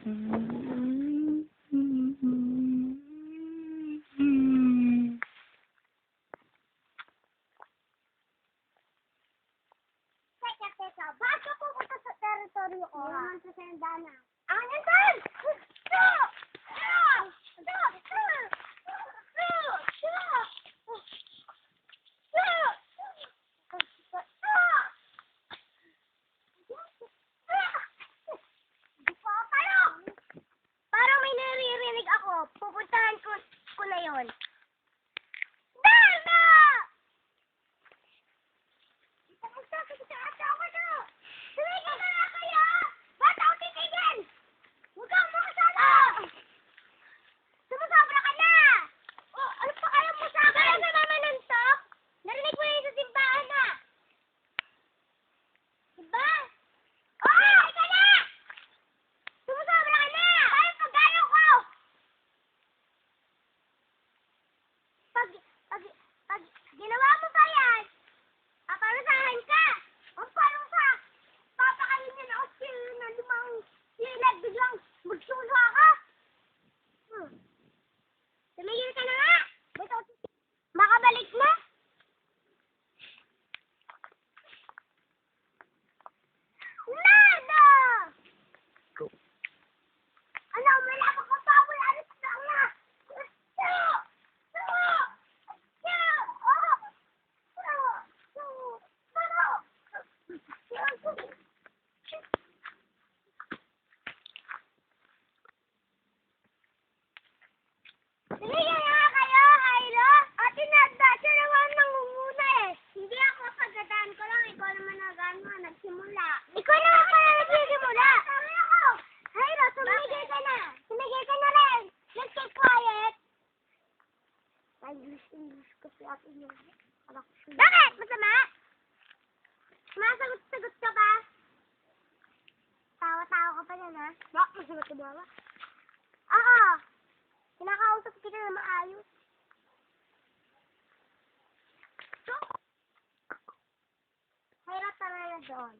Teka, ba't ka pupunta sa teritoryo ko? Naman sa sendana. Ang parang may naririnig ako. Pupuntahan ko na yun. Dana! Tumigil na lang kayo! Ba't ako titigil? Huwag kang makasala! Sumusobra ka na! Oh, ano pa kaya mo sa akin? Kaya sa mama nantok? Narinig mo yun sa simbahan na! Diba? Oh! Ay ka na! Sumusobra ka na! Kaya pagkano ko! Pag ginawa mo pa yan, paparusahan ka! Ang parusa! Papakain niya na ako na limang silag, biglang magsusa ka! Tumigil ka na nga! Makabalik na! Nada! Ano, malapag ka pa! Wala na sa nga! Tumigil nga kayo, Hylo! Ate Nada, siya naman nangunguna eh. Hindi ako, pagdadaan ko lang. Ikaw naman nagsimula. Ikaw naman pala nagsimula! Sabi ako! Hylo, tumigil ka na! Tumigil ka na rin! Let's stay quiet! English kasi ate niya. Bakit? Masama? Sumasagot-sagot ka ba? Tawa-tawa ka pa yan, ha? Bakit masagot ka ba? Oo! Kinakausap kita na maayos. Hirap talaga doon.